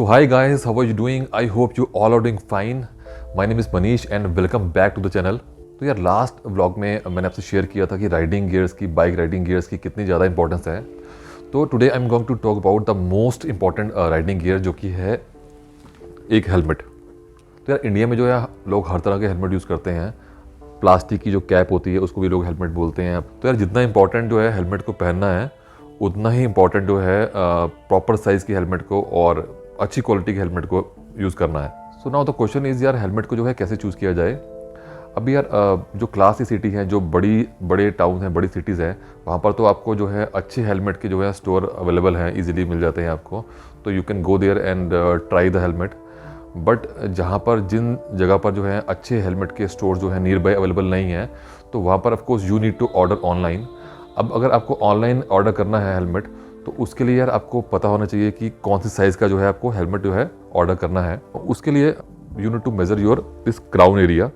So hi guys, how are you doing? I hope you all are doing fine. My name is Manish and welcome back to the channel. तो यार last vlog में मैंने आपसे share किया था कि riding gears की, bike riding gears की कितनी ज़्यादा इंपॉर्टेंस है। तो today I am going to talk about the most important riding gear, जो कि है एक हेलमेट। तो यार इंडिया में जो है लोग हर तरह के हेलमेट यूज़ करते हैं। प्लास्टिक की जो कैप होती है उसको भी लोग हेलमेट बोलते हैं। तो यार जितना इंपॉर्टेंट जो है हेलमेट को पहनना है, उतना ही इम्पॉर्टेंट जो है प्रॉपर साइज़ की हेलमेट को और अच्छी क्वालिटी के हेलमेट को यूज़ करना है। So now the question is यार हेलमेट को जो है कैसे चूज़ किया जाए। अभी यार जो क्लास सी सिटी हैं, जो बड़े टाउन हैं, बड़ी सिटीज़ हैं, वहाँ पर तो आपको जो है अच्छे हेलमेट के जो है स्टोर अवेलेबल हैं, इजीली मिल जाते हैं आपको। तो you can go there and try the helmet. But जहाँ पर जिन जगह पर जो है अच्छे हेलमेट के स्टोर जो है नियर बाय अवेलेबल नहीं है, तो वहाँ पर of course you need to order online. अब अगर आपको ऑनलाइन ऑर्डर करना है हेलमेट, तो उसके लिए यार आपको पता होना चाहिए कि कौन सी साइज़ का जो है आपको हेलमेट जो है ऑर्डर करना है। उसके लिए you need to measure your this crown area.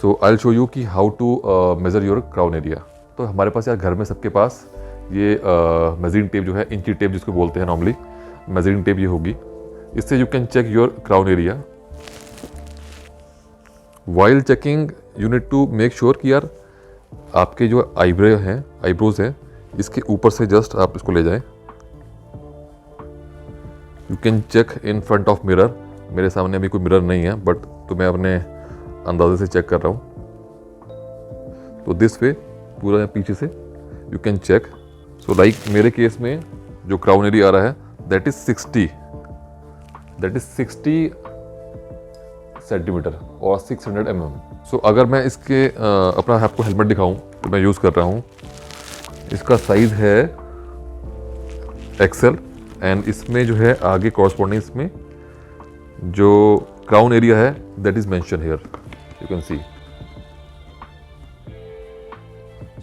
So I will show you कि how to measure your crown area. तो हमारे पास यार घर में सबके पास ये मेजरिंग टेप जो है, इंची टेप जिसको बोलते हैं नॉर्मली, मेजरिंग टेप ये होगी। इससे you can check your crown area. While checking you need to make sure कि यार आपके जो आईब्रोज हैं, इसके ऊपर से जस्ट आप इसको ले जाएं। You can check in front of mirror. मेरे सामने अभी कोई मिरर नहीं है, बट तो मैं अपने अंदाजे से चेक कर रहा हूँ। तो दिस वे पूरा पीछे से you can check. So like मेरे केस में जो क्राउन एरिया आ रहा है दैट इज 60 सेंटीमीटर और 600 mm। सो अगर मैं इसके अपना आपको हेलमेट दिखाऊं तो मैं यूज़ कर रहा हूँ, इसका साइज़ है एक्सेल एंड इसमें जो है आगे कॉरस्पॉन्डिंग इसमें जो क्राउन एरिया है that is mention here, you can see.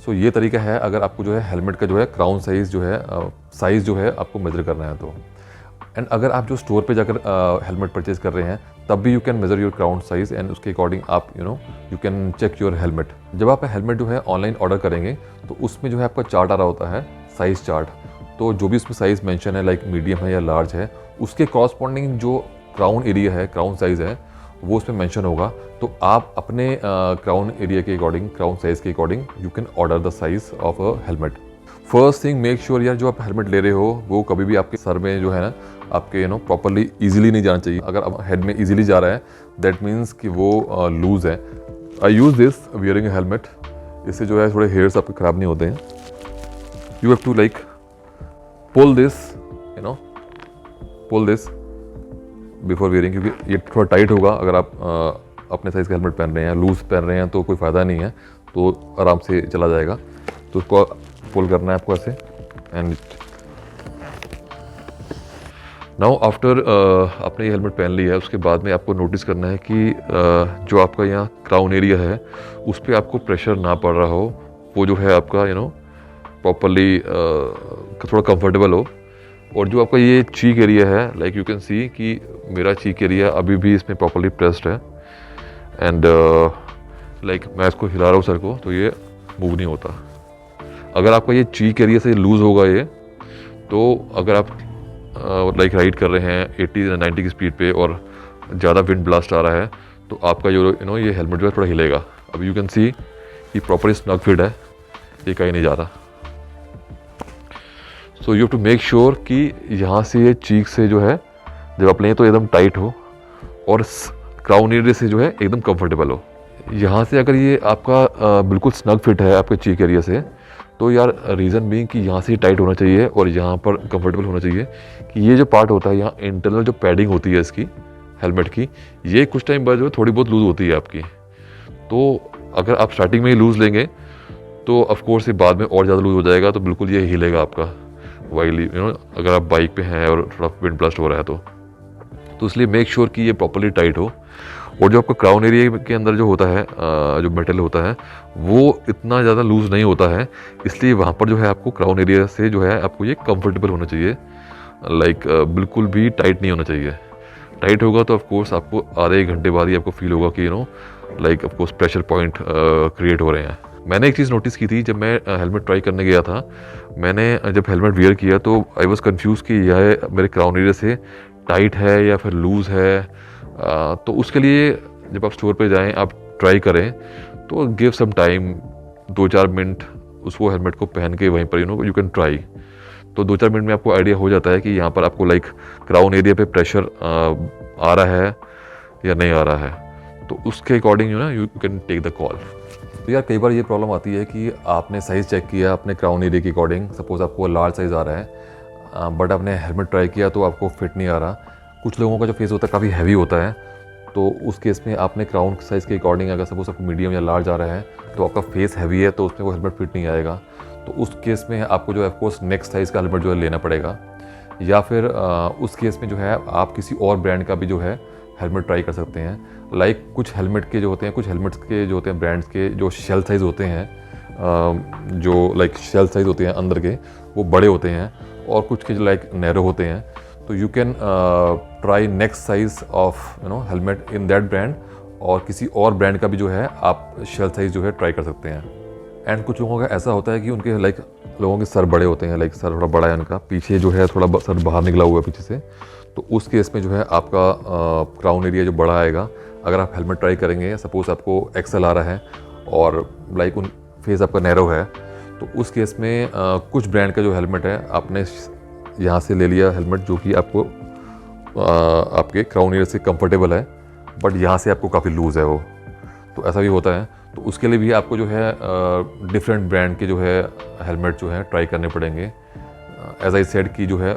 So ये तरीका है अगर आपको जो है हेलमेट का जो है क्राउन साइज़ जो है आपको मेजर करना है तो। एंड अगर आप जो स्टोर पे जाकर हेलमेट परचेज कर रहे हैं, तब भी you can measure your crown size and उसके अकॉर्डिंग आप you can check your helmet. जब आप हेलमेट जो है ऑनलाइन ऑर्डर करेंगे, तो उसमें जो है आपका चार्ट आ रहा होता है, साइज़ चार्ट। तो जो भी उसमें साइज़ मेंशन है, लाइक मीडियम है या लार्ज है, उसके कॉरस्पॉन्डिंग जो क्राउन एरिया है, क्राउन साइज़ है, वो उसमें मेंशन होगा। तो आप अपने क्राउन एरिया के अकॉर्डिंग, क्राउन साइज़ के according you can order the size of a helmet. First thing make sure यार जो आप हेलमेट ले रहे हो वो कभी भी आपके सर में जो है ना आपके प्रॉपरली इजीली नहीं जाना चाहिए। अगर आप हेड में इजीली जा रहा है दैट मीन्स कि वो लूज है। आई यूज़ दिस वियरिंग हेलमेट। इससे जो है थोड़े हेयर्स आपके ख़राब नहीं होते हैं। You have to like pull this before wearing, क्योंकि ये थोड़ा टाइट होगा। अगर आप अपने साइज़ का हेलमेट पहन रहे हैं, लूज पहन रहे हैं, तो कोई फ़ायदा नहीं है, तो आराम से चला जाएगा। तो उसको पुल करना है आपको ऐसे। एंड नाउ आफ्टर आपने ये हेलमेट पहन लिया है, उसके बाद में आपको नोटिस करना है कि जो आपका यहाँ क्राउन एरिया है उस पर आपको प्रेशर ना पड़ रहा हो, वो जो है आपका प्रॉपरली थोड़ा कंफर्टेबल हो। और जो आपका ये चीक एरिया है, लाइक यू कैन सी कि मेरा चीक एरिया अभी भी इसमें प्रॉपरली प्रेस्ड है। एंड लाइक मैं इसको हिला रहा हूँ सर को, तो ये मूव नहीं होता। अगर आपका ये चीक एरिया से लूज़ होगा ये, तो अगर आप लाइक राइड कर रहे हैं 80-90 की स्पीड पे और ज़्यादा विंड ब्लास्ट आ रहा है, तो आपका जो ये हेलमेट जो है थोड़ा हिलेगा। अब यू कैन सी कि प्रॉपर स्नग फिट है, ये कहीं नहीं जा रहा। So you have to make sure कि यहाँ से ये चीक से जो है जब आप लें तो एकदम टाइट हो और क्राउन एरिया से जो है एकदम कंफर्टेबल हो। यहाँ से अगर ये आपका बिल्कुल स्नग फिट है आपके चीक एरिया से, तो यार रीज़न भी कि यहाँ से टाइट होना चाहिए और यहाँ पर कंफर्टेबल होना चाहिए कि ये जो पार्ट होता है यहाँ इंटरनल जो पैडिंग होती है इसकी हेलमेट की, ये कुछ टाइम बाद जो है थोड़ी बहुत लूज़ होती है आपकी। तो अगर आप स्टार्टिंग में ही लूज़ लेंगे तो ऑफकोर्स ये बाद में और ज़्यादा लूज़ हो जाएगा, तो बिल्कुल ये हिलेगा आपका वाइली अगर आप बाइक पे हैं और थोड़ा विंड ब्लास्ट हो रहा है तो इसलिए मेक श्योर कि ये प्रॉपरली टाइट हो। और जो आपका क्राउन एरिया के अंदर जो होता है, जो मेटल होता है, वो इतना ज़्यादा लूज़ नहीं होता है, इसलिए वहाँ पर जो है आपको क्राउन एरिया से जो है आपको ये कंफर्टेबल होना चाहिए। लाइक बिल्कुल भी टाइट नहीं होना चाहिए। टाइट होगा तो ऑफकोर्स आपको आधे एक घंटे बाद ही आपको फील होगा कि like of course pressure point create हो रहे हैं। मैंने एक चीज़ नोटिस की थी जब मैं हेलमेट ट्राई करने गया था। मैंने जब हेलमेट वियर किया तो आई वाज कंफ्यूज कि यह मेरे क्राउन एरिया से टाइट है या फिर लूज़ है। तो उसके लिए जब आप स्टोर पे जाएं, आप ट्राई करें, तो गिव सम टाइम, 2-4 मिनट उसको हेलमेट को पहन के वहीं पर यू कैन ट्राई। तो 2-4 मिनट में आपको आइडिया हो जाता है कि यहाँ पर आपको लाइक क्राउन एरिया पे प्रेशर आ रहा है या नहीं आ रहा है। तो उसके according you can take the call. तो यार कई बार ये प्रॉब्लम आती है कि आपने साइज़ चेक किया अपने क्राउन एरिया के अकॉर्डिंग, सपोज़ आपको लार्ज साइज़ आ रहा है, बट आपने हेलमेट ट्राई किया तो आपको फिट नहीं आ रहा। कुछ लोगों का जो फेस होता है काफ़ी हैवी होता है, तो उस केस में आपने क्राउन साइज़ के अकॉर्डिंग अगर सपोज़ आपको मीडियम या लार्ज आ रहा है तो आपका फेस हैवी है तो उसमें वो हेलमेट फिट नहीं आएगा। तो उस केस में आपको जो है ऑफकोर्स नेक्स्ट साइज़ का हेलमेट जो है लेना पड़ेगा, या फिर उस केस में जो है आप किसी और ब्रांड का भी जो है हेलमेट ट्राई कर सकते हैं। लाइक कुछ हेलमेट के जो होते हैं, कुछ हेलमेट्स के जो होते हैं ब्रांड्स के जो शेल साइज़ होते हैं, जो लाइक शेल साइज़ होते हैं अंदर के, वो बड़े होते हैं, और कुछ के जो लाइक नैरो होते हैं। तो you can try next size of helmet in that brand, और किसी और ब्रांड का भी जो है आप शेल साइज़ जो है ट्राई कर सकते हैं। एंड कुछ लोगों का ऐसा होता है कि उनके लाइक लोगों के सर बड़े होते हैं, लाइक सर थोड़ा बड़ा है उनका, पीछे जो है थोड़ा सर बाहर निकला हुआ है पीछे से। तो उस केस में जो है आपका क्राउन एरिया जो बड़ा आएगा। अगर आप हेलमेट ट्राई करेंगे, सपोज़ आपको एक्सेल आ रहा है और लाइक उन फेस आपका नैरो है, तो उस केस में कुछ ब्रांड का जो हेलमेट है आपने यहाँ से ले लिया हेलमेट जो कि आपको आपके क्राउन एरिया से कंफर्टेबल है, बट यहाँ से आपको काफ़ी लूज़ है वो। तो ऐसा भी होता है। तो उसके लिए भी आपको जो है डिफरेंट ब्रांड के जो है हेलमेट जो है ट्राई करने पड़ेंगे। एज आई सेड कि जो है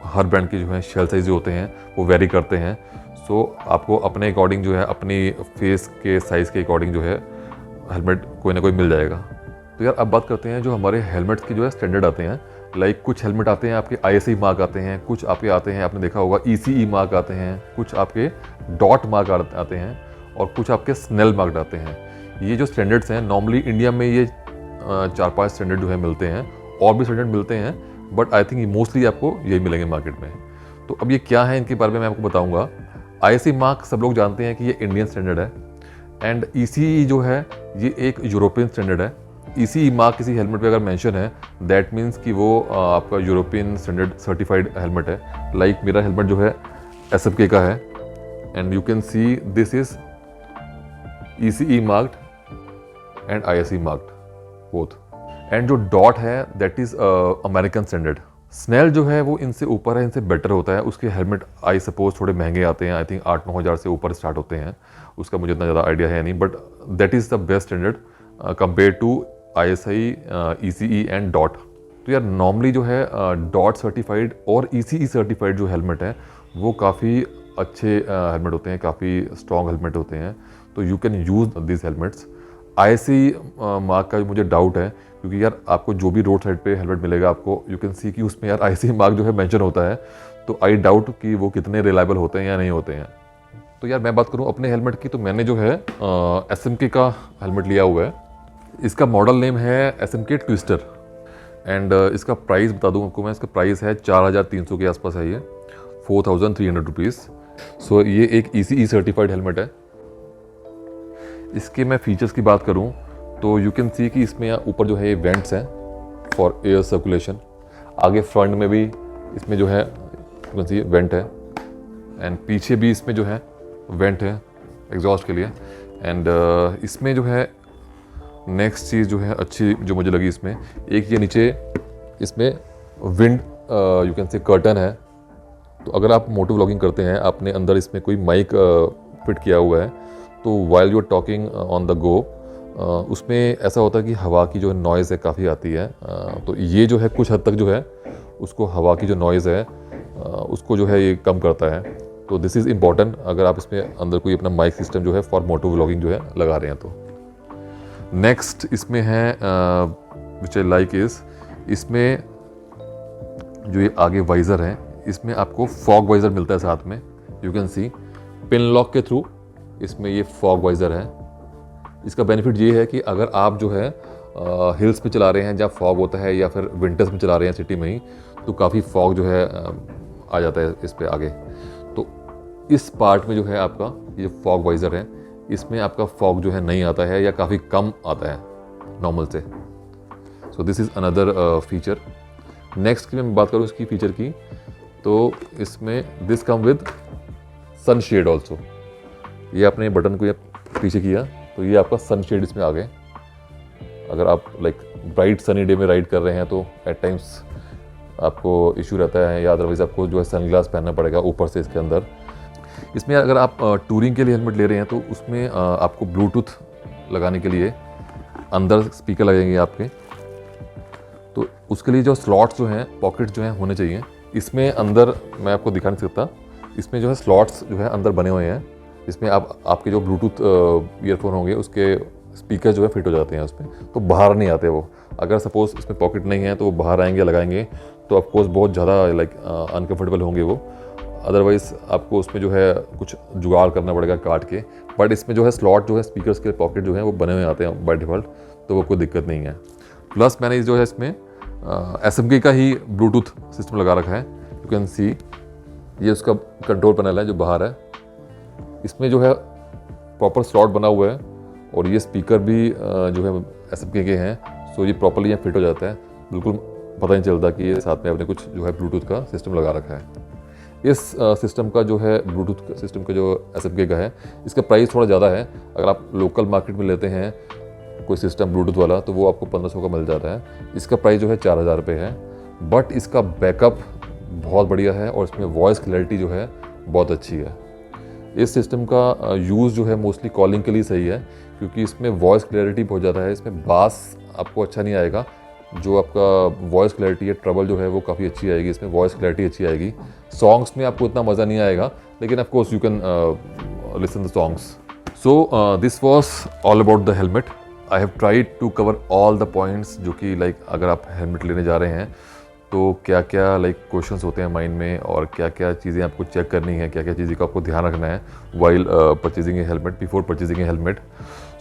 हर ब्रांड के जो है शेल साइज जो होते हैं वो वेरी करते हैं। सो आपको अपने अकॉर्डिंग जो है अपनी फेस के साइज़ के अकॉर्डिंग जो है हेलमेट कोई ना कोई मिल जाएगा। तो यार अब बात करते हैं जो हमारे हेलमेट्स के जो है स्टैंडर्ड आते हैं। लाइक कुछ हेलमेट आते हैं आपके ISI मार्क आते हैं, कुछ आपके आते हैं आपने देखा होगा ECE मार्क आते हैं, कुछ आपके डॉट मार्क आते हैं, और कुछ आपके स्नेल मार्क आते हैं। ये जो स्टैंडर्ड्स हैं नॉर्मली इंडिया में ये 4-5 स्टैंडर्ड जो है मिलते हैं, और भी स्टैंडर्ड मिलते हैं, बट आई थिंक मोस्टली आपको यही मिलेंगे मार्केट में। तो अब ये क्या है इनके बारे में मैं आपको बताऊंगा। ISI मार्क सब लोग जानते हैं कि ये इंडियन स्टैंडर्ड है, एंड ECE जो है ये एक यूरोपियन स्टैंडर्ड है। ECE मार्क किसी हेलमेट पे अगर मेंशन है दैट मीन्स कि वो आपका यूरोपियन स्टैंडर्ड सर्टिफाइड हेलमेट है। लाइक मेरा हेलमेट जो है SFK का है, and you can see this is ECE marked and ISI marked both. And जो डॉट है that is American standard. Snell जो है वो इनसे ऊपर है, इनसे बेटर होता है। उसके हेलमेट आई सपोज थोड़े महंगे आते हैं, आई थिंक 8-9 हज़ार से ऊपर स्टार्ट होते हैं। उसका मुझे इतना ज़्यादा आइडिया है नहीं, but that is the best standard compare to ISI, ECE and DOT. तो यार नॉर्मली जो है डॉट सर्टिफाइड और ECE सर्टिफाइड जो हेलमेट है वो काफ़ी अच्छे हेलमेट होते हैं, काफ़ी स्ट्रॉन्ग हेलमेट होते हैं। तो you can use this helmets. ISI mark का मुझे डाउट है, क्योंकि यार आपको जो भी रोड साइड पे हेलमेट मिलेगा आपको यू कैन सी कि उसमें यार ISI मार्क जो है मेंशन होता है। तो आई डाउट कि वो कितने रिलायबल होते हैं या नहीं होते हैं। तो यार मैं बात करूँ अपने हेलमेट की, तो मैंने जो है SMK का हेलमेट लिया हुआ है। इसका मॉडल नेम है SMK ट्विस्टर, एंड इसका प्राइस बता दूँ आपको मैं। इसका प्राइस है 4300 के आसपास है, ये 4300 रुपीज़। सो ये एक ECE सर्टिफाइड हेलमेट है। इसके मैं फीचर्स की बात करूं तो यू कैन सी कि इसमें ऊपर जो है ये वेंट्स हैं फॉर एयर सर्कुलेशन। आगे फ्रंट में भी इसमें जो है यू कैन सी वेंट है, एंड पीछे भी इसमें जो है वेंट है एग्जॉस्ट के लिए। एंड इसमें जो है नेक्स्ट चीज़ जो है अच्छी जो मुझे लगी इसमें, एक ये नीचे इसमें wind you can say curtain है। तो अगर आप मोटो व्लॉगिंग करते हैं, आपने अंदर इसमें कोई माइक फिट किया हुआ है, तो while you are talking on the go उसमें ऐसा होता है कि हवा की जो नॉइज़ है काफ़ी आती है। तो ये जो है कुछ हद तक जो है उसको हवा की जो नॉइज़ है उसको जो है ये कम करता है। तो दिस इज़ इम्पॉर्टेंट अगर आप इसमें अंदर कोई अपना माइक सिस्टम जो है फॉर मोटो व्लॉगिंग जो है लगा रहे हैं। तो नेक्स्ट इसमें है विच आई लाइक इज़, इसमें जो ये आगे वाइज़र है इसमें आपको फॉग वाइज़र मिलता है साथ में। You can C pin lock के थ्रू इसमें ये फॉग वाइज़र है। इसका बेनिफिट ये है कि अगर आप जो है हिल्स पे चला रहे हैं जहाँ फॉग होता है, या फिर विंटर्स में चला रहे हैं सिटी में ही, तो काफ़ी फॉग जो है आ जाता है इस पे आगे। तो इस पार्ट में जो है आपका ये फॉग वाइज़र है, इसमें आपका फॉग जो है नहीं आता है या काफ़ी कम आता है। नॉर्मल से। So this is another feature. Next की मैं बात करूँ इसकी फीचर की, तो इसमें this come with sun shade also. ये आपने बटन को ये पीछे किया तो ये आपका सन शेड इसमें आ गए। अगर आप लाइक ब्राइट सनी डे में राइड कर रहे हैं तो एट टाइम्स आपको इशू रहता है, या अदरवाइज़ आपको जो है सनग्लास पहनना पड़ेगा ऊपर से इसके अंदर। इसमें अगर आप टूरिंग के लिए हेलमेट ले रहे हैं तो उसमें आपको ब्लूटूथ लगाने के लिए अंदर स्पीकर लगेंगे आपके, तो उसके लिए जो स्लॉट्स जो हैं, पॉकेट जो हैं होने चाहिए। इसमें अंदर मैं आपको दिखा नहीं सकता, इसमें जो है स्लॉट्स जो है अंदर बने हुए हैं। इसमें आपके जो ब्लूटूथ ईयरफोन होंगे उसके स्पीकर जो है फिट हो जाते हैं उसमें, तो बाहर नहीं आते वो। अगर सपोज़ इसमें पॉकेट नहीं है तो वो बाहर आएंगे, लगाएंगे तो ऑफकोर्स बहुत ज़्यादा लाइक अनकम्फर्टेबल होंगे वो। अदरवाइज़ आपको उसमें जो है कुछ जुगाड़ करना पड़ेगा काट के। बट इसमें जो है स्लॉट जो है स्पीकर्स के पॉकेट जो है वो बने हुए आते हैं बाय डिफ़ॉल्ट, तो वो कोई दिक्कत नहीं है। प्लस मैंने जो है इसमें SMK का ही ब्लूटूथ सिस्टम लगा रखा है। यू कैन सी ये उसका कंट्रोल पैनल है जो बाहर है। इसमें जो है प्रॉपर स्लॉट बना हुआ है और ये स्पीकर भी जो है SMK के हैं, सो ये प्रॉपरली यहाँ फिट हो जाता है। बिल्कुल पता नहीं चलता कि ये साथ में आपने कुछ जो है ब्लूटूथ का सिस्टम लगा रखा है। इस सिस्टम का जो है ब्लूटूथ सिस्टम का जो SMK का है, इसका प्राइस थोड़ा ज़्यादा है। अगर आप लोकल मार्केट में लेते हैं कोई सिस्टम ब्लूटूथ वाला तो वो आपको 1500 का मिल जाता है। इसका प्राइस जो है 4000 रुपये है। बट इसका बैकअप बहुत बढ़िया है और इसमें वॉइस क्लैरिटी जो है बहुत अच्छी है। इस सिस्टम का यूज़ जो है मोस्टली कॉलिंग के लिए सही है, क्योंकि इसमें वॉइस क्लैरिटी बहुत ज़्यादा है। इसमें बास आपको अच्छा नहीं आएगा, जो आपका वॉइस क्लैरिटी है, ट्रबल जो है वो काफ़ी अच्छी आएगी, इसमें वॉइस क्लैरिटी अच्छी आएगी। सॉन्ग्स में आपको इतना मज़ा नहीं आएगा, लेकिन of course you can listen the songs. So this was all about the helmet. I have tried to cover all the points जो कि लाइक अगर आप हेलमेट लेने जा रहे हैं तो क्या क्या लाइक क्वेश्चंस होते हैं माइंड में, और क्या क्या चीज़ें आपको चेक करनी है, क्या क्या चीज़ें का आपको ध्यान रखना है while purchasing A helmet, before purchasing A helmet.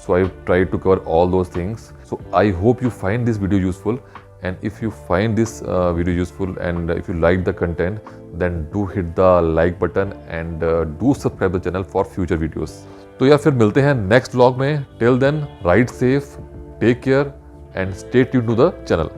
So I've tried to cover all those things. So I hope you find this video useful, and if you find this video useful and if you like the content, then do hit the like button and do subscribe the channel for future videos. तो यार फिर मिलते हैं next vlog में। Till then, ride safe, take care and stay tuned to the channel.